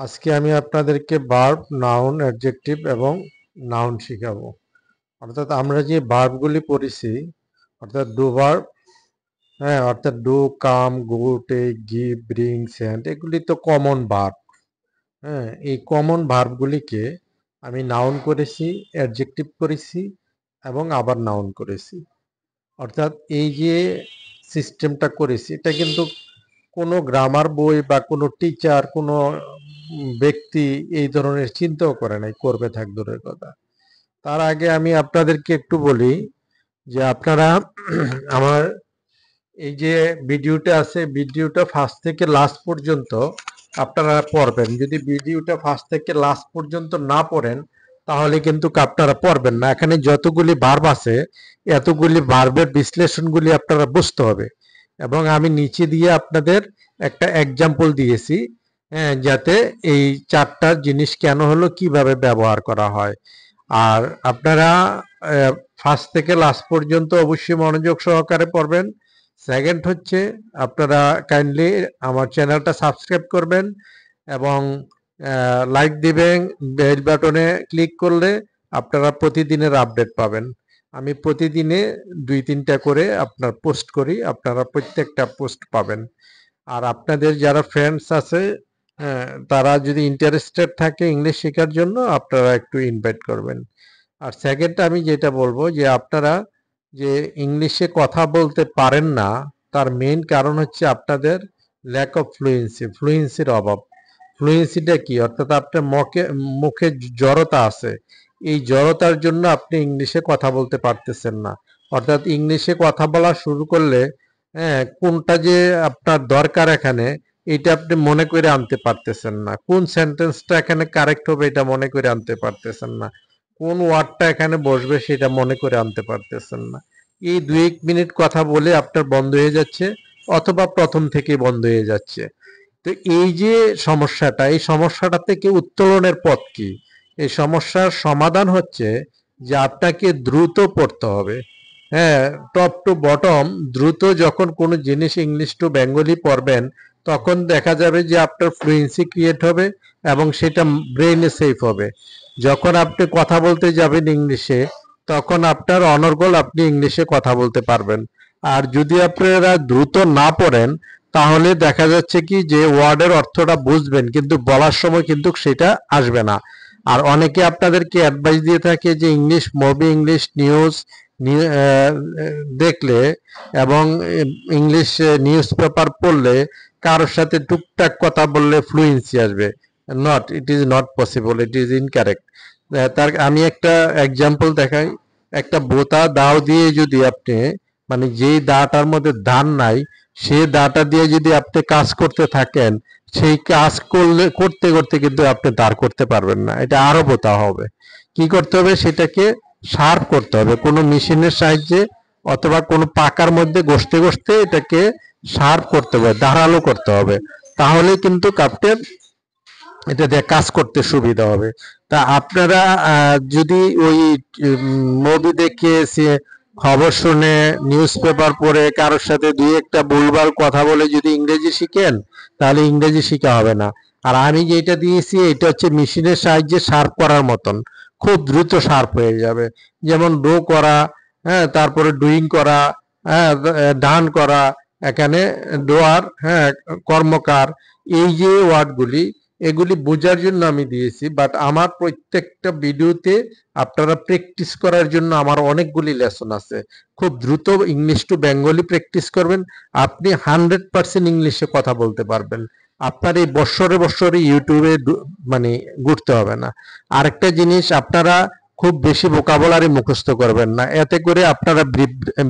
আজকে আমি আপনাদেরকে ভার্ব, নাউন, অ্যাডজেক্টিভ এবং নাউন শিখাবো। অর্থাৎ আমরা যে ভার্বগুলি পড়েছি, অর্থাৎ ডু ভার্ব, হ্যাঁ, অর্থাৎ do, come, go, take, give, bring, send, এগুলি তো কমন ভার্ব। হ্যাঁ, এই কমন ভার্বগুলিকে আমি নাউন করেছি, অ্যাডজেক্টিভ করেছি এবং আবার নাউন করেছি। অর্থাৎ এই যে সিস্টেমটা করেছি, এটা কিন্তু কোনো গ্রামার বই বা কোনো টিচার, কোনো ব্যক্তি এই ধরনের চিন্তাও করে নাই, করবে থাক দূরের কথা। তার আগে আমি আপনাদেরকে একটু বলি যে আপনারা আমার এই যে ভিডিওটা আছে, ভিডিওটা ফার্স্ট থেকে লাস্ট পর্যন্ত আপনারা পড়বেন। যদি ভিডিওটা ফার্স্ট থেকে লাস্ট পর্যন্ত না পড়েন তাহলে কিন্তু আপনারা পড়বেন না। এখানে যতগুলি ভার্ব আছে এতগুলি ভার্বের বিশ্লেষণগুলি আপনারা বুঝতে হবে। এবং আমি নিচে দিয়ে আপনাদের একটা এক্সাম্পল দিয়েছি, হ্যাঁ, যাতে এই চারটা জিনিস কেন হলো, কিভাবে ব্যবহার করা হয়। আর আপনারা ফার্স্ট থেকে লাস্ট পর্যন্ত অবশ্যই মনোযোগ সহকারে পড়বেন। সেকেন্ড হচ্ছে আপনারা কাইন্ডলি আমার চ্যানেলটা সাবস্ক্রাইব করবেন এবং লাইক দিবেন। বেল বাটনে ক্লিক করলে আপনারা প্রতিদিনের আপডেট পাবেন। আমি প্রতিদিনে 2-3টা করে আপনার পোস্ট করি, আপনারা প্রত্যেকটা পোস্ট পাবেন। আর আপনাদের যারা ফ্রেন্ডস আছে, হ্যাঁ, তারা যদি ইন্টারেস্টেড থাকে ইংলিশ শেখার জন্য আপনারা একটু ইনভাইট করবেন। আর সেকেন্ড আমি যেটা বলবো যে আপনারা যে ইংলিশে কথা বলতে পারেন না, তার মেইন কারণ হচ্ছে আপনাদের ল্যাক অফ ফ্লুয়েন্সির অভাব। ফ্লুয়েন্সিটা কি? অর্থাৎ আপনার মুখে জড়তা আছে। এই জড়তার জন্য আপনি ইংলিশে কথা বলতে পারতেছেন না। অর্থাৎ ইংলিশে কথা বলা শুরু করলে, হ্যাঁ, কোনটা যে আপনার দরকার এখানে, এটা আপনি মনে করে আনতে পারতেছেন না। কোন সেন্টেন্সটা এখানে কারেক্ট হবে এটা মনে করে আনতে পারতেছেন না। কোন ওয়ার্ডটা এখানে বসবে সেটা মনে করে আনতে পারতেছেন না। এই 2-1 মিনিট কথা বলে আপনার বন্ধ হয়ে যাচ্ছে, অথবা প্রথম থেকে বন্ধ হয়ে যাচ্ছে। তো এই যে সমস্যাটা, এই সমস্যাটা থেকে উত্তরণের পথ কি? এই সমস্যার সমাধান হচ্ছে যে আপনাকে দ্রুত পড়তে হবে। হ্যাঁ, টপ টু বটম দ্রুত যখন কোনো জিনিস ইংলিশ টু বেঙ্গলি পড়বেন, তখন দেখা যাবে যে আপনার ফ্লুয়েন্সি ক্রিয়েট হবে এবং সেটা ব্রেইনে সেফ হবে। যখন আপনি কথা বলতে যাবেন ইংলিশে, তখন আপনার অনর্গল আপনি ইংলিশে কথা বলতে পারবেন। আর যদি আপনারা দ্রুত না পড়েন তাহলে দেখা যাচ্ছে কি যে ওয়ার্ডের অর্থটা বুঝবেন কিন্তু বলার সময় কিন্তু সেটা আসবে না। আর অনেকে আপনাদেরকে অ্যাডভাইস দিয়ে থাকে যে ইংলিশ মুভি, ইংলিশ নিউজ দেখলে এবং ইংলিশ নিউজ পেপার পড়লে কারোর সাথে টুকটাক কথা বললে ফ্লুয়েন্সি আসবে। Not, it is not possible, it is incorrect. তার আমি একটা এক্সাম্পল দেখাই। একটা বোতা দাও দিয়ে যদি আপনি, মানে যেই দাটার মধ্যে ধান নাই, সেই দাটা দিয়ে যদি আপনি কাজ করতে থাকেন, সেই কাজ করতে করতে কিন্তু আপনি দাঁড় করতে পারবেন না, এটা আরো বোতা হবে। কি করতে হবে? সেটাকে শার্প করতে হবে কোনো মেশিনের সাহায্যে, অথবা কোনো পাকার মধ্যে ঘষতে ঘষতে এটাকে শার্প করতে হবে, ধারালো করতে হবে। তাহলে কিন্তু আপনার এটা দিয়ে কাজ করতে সুবিধা হবে। তা আপনারা যদি ওই মুভি দেখে, খবর শুনে, নিউজ পেপার পড়ে, কারোর সাথে দুই একটা ভুলভাল কথা বলে যদি ইংরেজি শিখেন, তাহলে ইংরেজি শিখা হবে না। আর আমি যেটা দিয়েছি এটা হচ্ছে মেশিনের সাহায্যে শার্প করার মতন, খুব দ্রুত শার্প হয়ে যাবে। যেমন ডো করা, হ্যাঁ, তারপরে ডুইং করা, হ্যাঁ, ডান করা, এখানে ডোয়ার, হ্যাঁ, কর্মকার, এই যে ওয়ার্ডগুলি, এগুলি বোঝার জন্য আমি দিয়েছি। বাট আমার প্রত্যেকটা ভিডিওতে আপনারা প্র্যাকটিস করার জন্য আমার অনেকগুলি লেসন আছে। খুব দ্রুত ইংলিশ টু বেঙ্গলি প্র্যাকটিস করবেন, আপনি 100% ইংলিশে কথা বলতে পারবেন। আপনার এই বৎসরে বৎসরে ইউটিউবে মানে ঘুরতে হবে না। আরেকটা জিনিস, আপনারা খুব বেশি ভোকাবুলারি মুখস্থ করবেন না, এতে করে আপনারা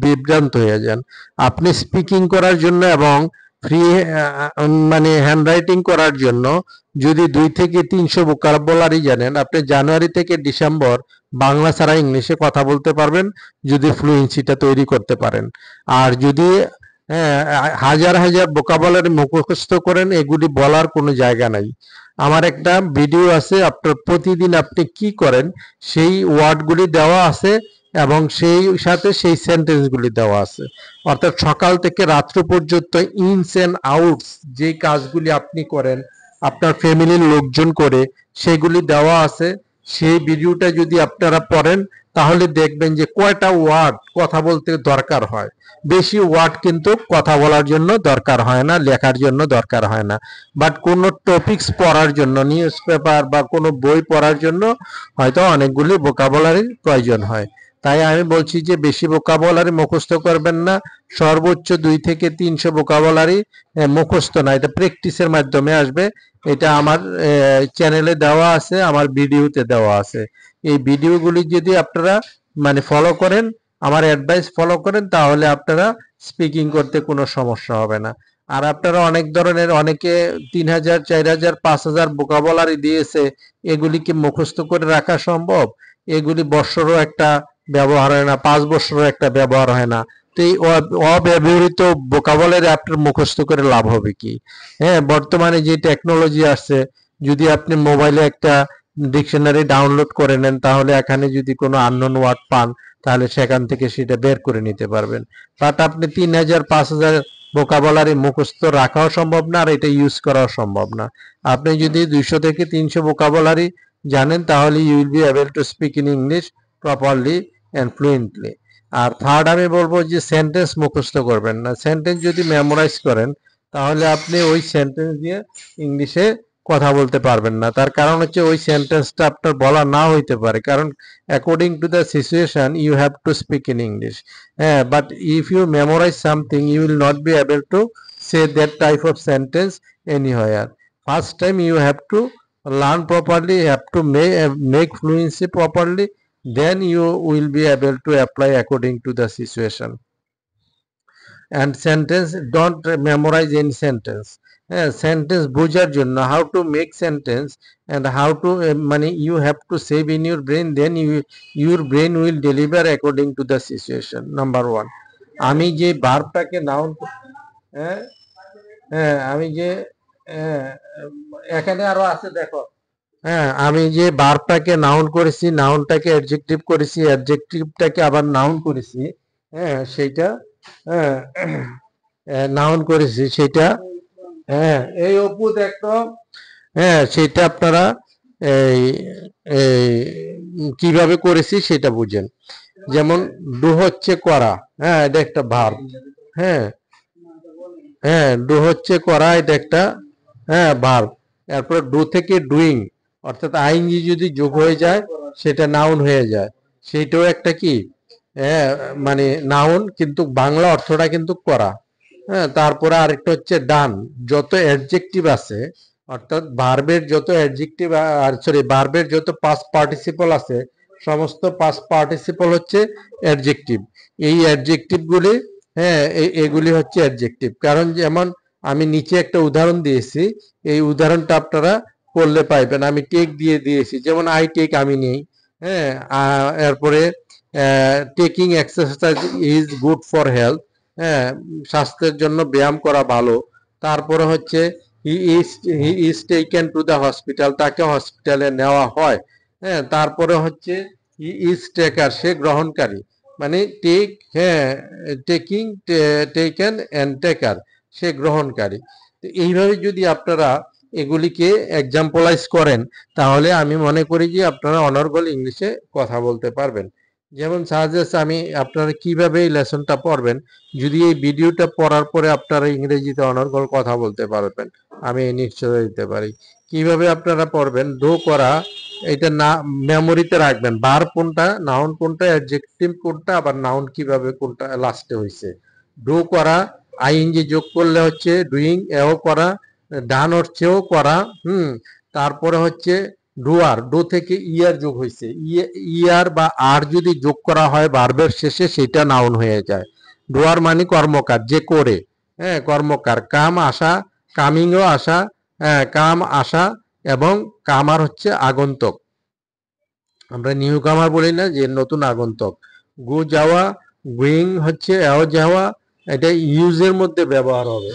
বিভ্রান্ত হয়ে যান। আপনি স্পিকিং করার জন্য এবং ফ্রি মানে হ্যান্ডরাইটিং করার জন্য যদি 2 থেকে 300 ভোকাবুলারি জানেন, আপনি জানুয়ারি থেকে ডিসেম্বর বাংলা ছাড়া ইংলিশে কথা বলতে পারবেন, যদি ফ্লুয়েন্সিটা তৈরি করতে পারেন। আর যদি হাজার হাজার ভোকাবুলারি মুখস্থ করেন, এগুলি বলার কোনো জায়গা নাই। আমার একটা ভিডিও আছে, আপনার প্রতিদিন আপনি কি করেন সেই ওয়ার্ডগুলি দেওয়া আছে এবং সেই সাথে সেই সেন্টেন্সগুলি দেওয়া আছে। অর্থাৎ সকাল থেকে রাত্র পর্যন্ত ইনস এন্ড আউটস যে কাজগুলি আপনি করেন, আপনার ফ্যামিলির লোকজন করে, সেগুলি দেওয়া আছে। সেই ভিডিওটা যদি আপনারা পড়েন তাহলে দেখবেন যে কয়টা ওয়ার্ড কথা বলতে দরকার হয়। বেশি ওয়ার্ড কিন্তু কথা বলার জন্য দরকার হয় না, লেখার জন্য দরকার হয় না। বাট কোনো টপিকস পড়ার জন্য, নিউজ পেপার বা কোনো বই পড়ার জন্য হয়তো অনেকগুলি ভোকাবুলারির প্রয়োজন হয়। তাই আমি বলছি যে বেশি ভোকাবুলারি মুখস্থ করবেন না, সর্বোচ্চ 2 থেকে 300 ভোকাবুলারি মুখস্থ না, এটা প্র্যাকটিসের মাধ্যমে আসবে। এটা আমার চ্যানেলে দেওয়া আছে, আমার ভিডিওতে দেওয়া আছে। এই ভিডিওগুলি যদি আপনারা মানে ফলো করেন, আমার অ্যাডভাইস ফলো করেন, তাহলে আপনারা স্পিকিং করতে কোনো সমস্যা হবে না। আর আপনারা অনেক ধরনের, অনেকে 3000, 4000, 5000 ভোকাবুলারি দিয়েছে, এগুলিকে মুখস্থ করে রাখা সম্ভব? এগুলি বৎসরও একটা ব্যবহার হয় না, 5 বছরও একটা ব্যবহার হয় না। তো এই অব্যবহৃত ভোকাবুলারি আপনার মুখস্থ করে লাভ হবে কি? হ্যাঁ, বর্তমানে যে টেকনোলজি আসছে, যদি আপনি মোবাইলে একটা ডিকশনারি ডাউনলোড করে নেন, তাহলে এখানে যদি কোনো আননোন ওয়ার্ড পান, তাহলে সেখান থেকে সেটা বের করে নিতে পারবেন। বাট আপনি 3000, 5000 ভোকাবুলারি মুখস্থ রাখাও সম্ভব না, আর এটা ইউজ করাও সম্ভব না। আপনি যদি 200 থেকে 300 ভোকাবুলারি জানেন, তাহলে you will be able to speak in English properly and fluently. আর থার্ড আমি বলবো যে সেন্টেন্স মুখস্থ করবেন না। সেন্টেন্স যদি মেমোরাইজ করেন, তাহলে আপনি ওই সেন্টেন্স দিয়ে ইংলিশে কথা বলতে পারবেন না। তার কারণ হচ্ছে ওই সেন্টেন্সটা আপনার বলা নাও হইতে পারে, কারণ according to the situation you have to speak in English. হ্যাঁ, but if you memorize something you will not be able to say that type of sentence anywhere. First time you have to learn properly, you have to make fluency properly, then you will be able to apply according to the situation. And sentence, don't memorize any sentence. Sentence বোঝার জন্য, how to make sentence and how to মানে you have to save in your brain, then your brain will deliver according to the situation. Number 1, আমি যে ভার্বটাকে noun, হ্যাঁ হ্যাঁ আমি যে হ্যাঁ, এখানে আরো আছে দেখো। হ্যাঁ, আমি যে ভার্বটাকে নাউন করেছি, নাউনটাকে অ্যাডজেক্টিভ করেছি, অ্যাডজেক্টিভটাকে আবার নাউন করেছি। হ্যাঁ, সেইটা, হ্যাঁ নাউন করেছি সেটা। হ্যাঁ, এই অপু দেখো। হ্যাঁ, সেটা আপনারা এই এই কিভাবে করেছি সেটা বুঝেন। যেমন ডু হচ্ছে করা, হ্যাঁ এটা একটা ভার্ব। হ্যাঁ হ্যাঁ, ডু হচ্ছে করা, এটা একটা হ্যাঁ ভার্ব। এরপর ডু থেকে ডুইং, অর্থাৎ আইএনজি যদি যোগ হয়ে যায় সেটা নাউন হয়ে যায়, সেইটাও একটা কি হ্যাঁ মানে নাউন, কিন্তু বাংলা অর্থটা কিন্তু করা। হ্যাঁ, তারপরে আরেকটা হচ্ছে ডান। যত অ্যাডজেক্টিভ আছে, অর্থাৎ ভার্বের যত অ্যাডজেক্টিভ, আর সরি ভার্বের যত পাস্ট পার্টিসিপল আছে, সমস্ত পাস্ট পার্টিসিপল হচ্ছে অ্যাডজেক্টিভ। এই অ্যাডজেক্টিভগুলি, হ্যাঁ এগুলি হচ্ছে অ্যাডজেক্টিভ। কারণ যেমন আমি নিচে একটা উদাহরণ দিয়েছি, এই উদাহরণটা আপনারা পড়লে পাইবেন। আমি টেক দিয়ে দিয়েছি, যেমন আই টেক, আমি নেই। হ্যাঁ, এরপরে taking exercise is good for health, হ্যাঁ স্বাস্থ্যের জন্য ব্যায়াম করা ভালো। তারপরে হচ্ছে he is taken to the hospital, তাকে হসপিটালে নেওয়া হয়। হ্যাঁ, তারপরে হচ্ছে হি ইজ টেকার, সে গ্রহণকারী, মানে টেক, হ্যাঁ টেকিং, টেকেন অ্যান্ড টেকার, সে গ্রহণকারী। তো এইভাবে যদি আপনারা এগুলিকে এক্সাম্পলাইজ করেন, তাহলে আমি মনে করি যে আপনারা অনর্গল ইংলিশে কথা বলতে পারবেন। যেমন সাজেস্ট আমি, আপনারা কিভাবে এই লেসনটা পড়বেন, যদি এই ভিডিওটা পড়ার পরে আপনারা ইংরেজিতে অনর্গল কথা বলতে পারবেন, আমি নিশ্চয়তা দিতে পারি। কিভাবে আপনারা পড়বেন, ডো করা, এটা না মেমোরিতে রাখবেন, ভার্ব কোনটা, নাউন কোনটা, অ্যাডজেক্টিভ কোনটা, আবার নাউন কিভাবে কোনটা লাস্টে হইছে। ডো করা, আইএনজি যোগ করলে হচ্ছে ডুইং, এও করা, ডান হচ্ছেও করা। তারপরে হচ্ছে ডুয়ার, ডু থেকে ইয়ার যোগ হয়েছে, ইয়ার বা আর যদি যোগ করা হয় ভার্বের শেষে, সেটা নাউন হয়ে যায়। ডুয়ার মানে কর্মকার, যে করে, হ্যাঁ কর্মকার। কাম আসা, কামিংও আসা, হ্যাঁ কাম আসা, এবং কামার হচ্ছে আগন্তক, আমরা নিউ কামার বলি না, যে নতুন আগন্তক। গো যাওয়া, গোয়িং হচ্ছে এও যাওয়া, এটা ইউজের মধ্যে ব্যবহার হবে।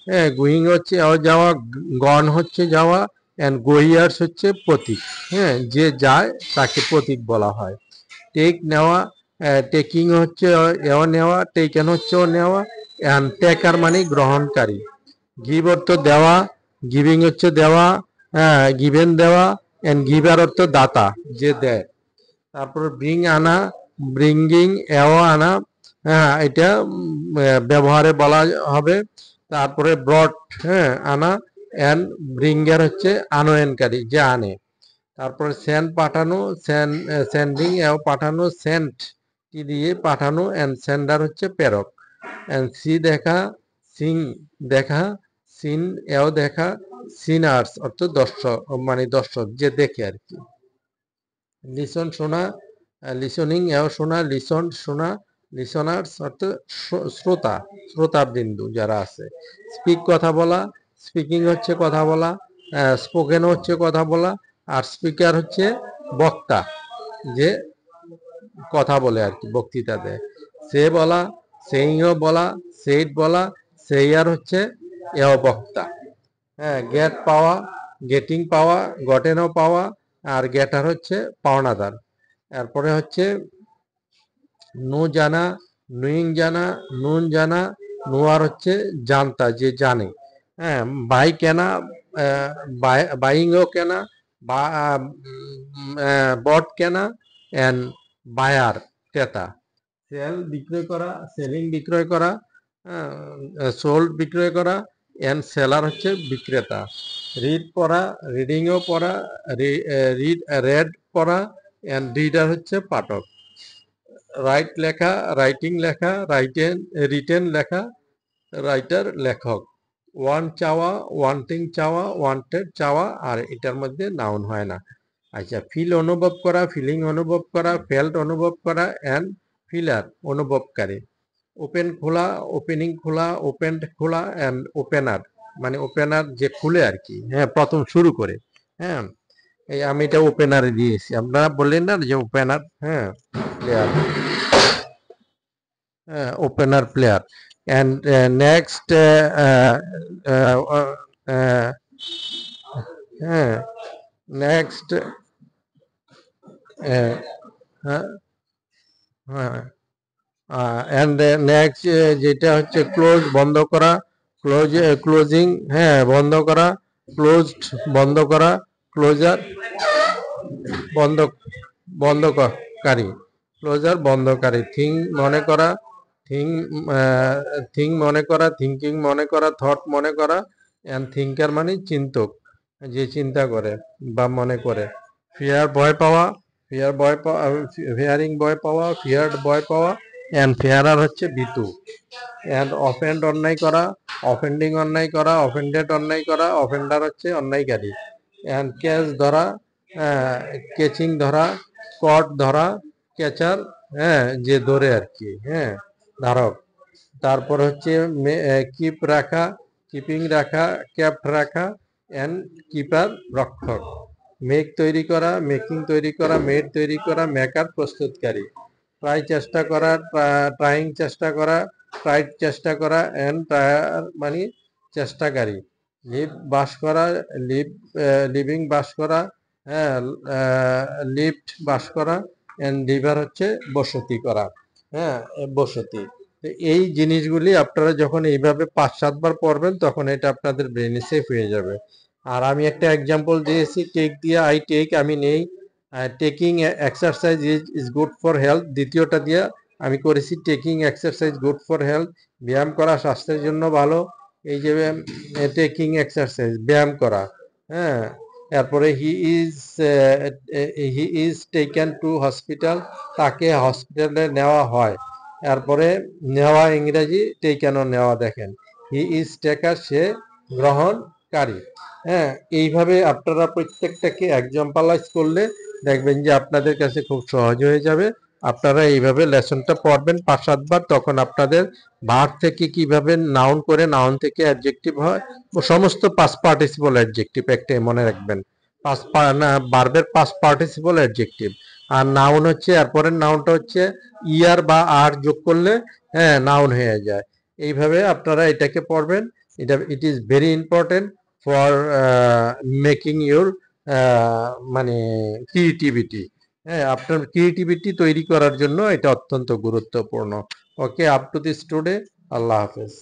হ্যাঁ, গোয়িং হচ্ছে এও যাওয়া, গন হচ্ছে যাওয়া, অ্যান্ড গোইয়ার্স হচ্ছে প্রতীক। হ্যাঁ, যে যায় তাকে প্রতীক বলা হয়। টেক নেওয়া, টেকিং হচ্ছে এও নেওয়া, টেকেন হচ্ছে ও নেওয়া, অ্যান্ড টেকার মানে গ্রহণকারী। গিভ অর্থ দেওয়া, গিভিং হচ্ছে দেওয়া, হ্যাঁ, গিভেন দেওয়া, এন্ড গিভার অর্থ দাতা, যে দেয়। তারপরে ব্রিং আনা, ব্রিঙ্গিং, এও আনা, হ্যাঁ, এটা ব্যবহারে বলা হবে। তারপরে ব্রড, হ্যাঁ, আনা, এন্ড ব্রিঙ্গার হচ্ছে আনয়নকারী, যে আনে। তারপরে সেন্ড পাঠানো, সেন্ডিং এও পাঠানো, সেন্ট টি দিয়ে পাঠানো, এন্ড সেন্ডার হচ্ছে প্রেরক। এন্ড সি দেখা, সিং দেখা, সিন এও দেখা, সিনার্স অর্থ দর্শক, মানে দর্শক, যে দেখে আর কি। লিসন শোনা, লিসনিং এও শোনা, লিসন শোনা, লিসনার্স অর্থ শ্রোতা, শ্রোতাবৃন্দু যারা আছে। স্পিক কথা বলা, স্পিকিং হচ্ছে কথা বলা, স্পোকেন হচ্ছে কথা বলা, আর স্পিকার হচ্ছে বক্তা, যে কথা বলে আর কি, বক্তৃতা দেয়। সে বলা, সেইও বলা, সেইট বলা, সেইয়ার হচ্ছে এও বক্তা। হ্যাঁ, গেট পাওয়া, গেটিং পাওয়া, গটেনও পাওয়া, আর গেটার হচ্ছে পাওনাদার। এরপরে হচ্ছে নো জানা, নুইং জানা, নুন জানা, নোয়ার হচ্ছে জানতা, যে জানে। হ্যাঁ, বাই কেনা, বাইংও কেনা, বা বট কেনা, এন্ড বায়ার ক্রেতা। সেল বিক্রয় করা, সেলিং বিক্রয় করা, সোল্ড বিক্রয় করা, এন্ড সেলার হচ্ছে বিক্রেতা। রিড পড়া, রিডিংও পড়া, রেড পড়া, এন্ড রিডার হচ্ছে পাঠক। রাইট লেখা, রাইটিং লেখা, রিটেন লেখা, রাইটার লেখক। ওয়ান্ট চাওয়া, ওয়ান্টিং চাওয়া, ওয়ান্টেড চাওয়া, আর এটার মধ্যে নাউন হয় না। আচ্ছা, ফিল অনুভব করা, ফিলিং অনুভব করা, ফেল্ট অনুভব করা, অ্যান্ড ফিলার অনুভবকারী। ওপেন খোলা, ওপেনিং খোলা, ওপেন্ড খোলা, অ্যান্ড ওপেনার, মানে ওপেনার যে খুলে আর কি, হ্যাঁ, প্রথম শুরু করে। হ্যাঁ, এই আমি এটা ওপেনারে দিয়েছি, আপনারা বললেন না যে ওপেনার, হ্যাঁ, player, opener player. And next, হ্যাঁ, নেক্সট, হ্যাঁ, হ্যাঁ, অ্যান্ড নেক্সট যেটা হচ্ছে ক্লোজ, বন্ধ করা, ক্লোজিং, হ্যাঁ, বন্ধ করা, ক্লোজড, বন্ধ করা, ক্লোজার, বন্ধ, বন্ধকারী, ক্লোজার, বন্ধকারী। থিং মনে করা, থিং, থিং মনে করা, থিঙ্কিং মনে করা, থট মনে করা, অ্যান্ড থিঙ্কার মানে চিন্তক, যে চিন্তা করে বা মনে করে। ফিয়ার ভয় পাওয়া, ফিয়ার ভয় পাওয়া, ফিয়ারিং ভয় পাওয়া, ফিয়ার্ড ভয় পাওয়া, অ্যান্ড ফেয়ারার হচ্ছে ভীতু। অ্যান্ড অফেন্ড অন্যায় করা, অফেন্ডিং অন্যায় করা, অফেন্ডেড অন্যায় করা, অফেন্ডার হচ্ছে অন্যায়কারী। অ্যান্ড ক্যাচ ধরা, কেচিং ধরা, কট ধরা, ক্যাচার, হ্যাঁ, যে ধরে আর কি, হ্যাঁ, ধারক। তারপর হচ্ছে কিপ রাখা, কিপিং রাখা, ক্যাপ্ট রাখা, অ্যান্ড কিপার রক্ষক। মেক তৈরি করা, মেকিং তৈরি করা, মেড তৈরি করা, মেকার প্রস্তুতকারী। ট্রাই চেষ্টা করা, ট্রাইং চেষ্টা করা, ট্রাইড চেষ্টা করা, অ্যান্ড ট্রায়ার মানে চেষ্টাকারী। লিভ বাস করা, লিভ, লিভিং বাস করা, হ্যাঁ, লিফট বাস করা, অ্যান্ড লিভার হচ্ছে বসতি করা, হ্যাঁ, বসতি। তো এই জিনিসগুলি আপনারা যখন এইভাবে 5-7 বার পড়বেন তখন এটা আপনাদের ব্রেনে সেফ হয়ে যাবে। আর আমি একটা এক্সাম্পল দিয়েছি, টেক দিয়ে, আই টেক, আমি নেই। Taking exercise is good for health, দ্বিতীয়টা দিয়ে আমি করেছি taking exercise good for health, ব্যায়াম করা স্বাস্থ্যের জন্য ভালো। এই যে টেকিং এক্সারসাইজ, ব্যায়াম করা, হ্যাঁ। তারপরে he is taken to hospital, তাকে হসপিটালে নেওয়া হয়। তারপরে নেওয়া ইংরেজি, টেকেনও নেওয়া, দেখেন, হি ইজ টেকার, সে গ্রহণকারী। হ্যাঁ, এইভাবে আপনারা প্রত্যেকটাকে এক্সাম্পলাইজ করলে দেখবেন যে আপনাদের কাছে খুব সহজ হয়ে যাবে। আপনারা এইভাবে লেসনটা পড়বেন 5-7 বার, তখন আপনাদের ভার্ব থেকে কিভাবে নাউন করে, নাউন থেকে অ্যাডজেক্টিভ হয়, ও সমস্ত পাস্ট পার্টিসিপল অ্যাডজেক্টিভ একটাই মনে রাখবেন। ভার্বের পাস্ট পার্টিসিপল অ্যাডজেক্টিভ। আর নাউন হচ্ছে, এরপরের নাউনটা হচ্ছে ইয়ার বা আর যোগ করলে, হ্যাঁ, নাউন হয়ে যায়। এইভাবে আপনারা এটাকে পড়বেন। It is very important for making your মানে ক্রিয়েটিভিটি। হ্যাঁ, আপনার ক্রিয়েটিভিটি তৈরি করার জন্য এটা অত্যন্ত গুরুত্বপূর্ণ। ওকে, আপ টু দিস টুডে। আল্লাহ হাফেজ।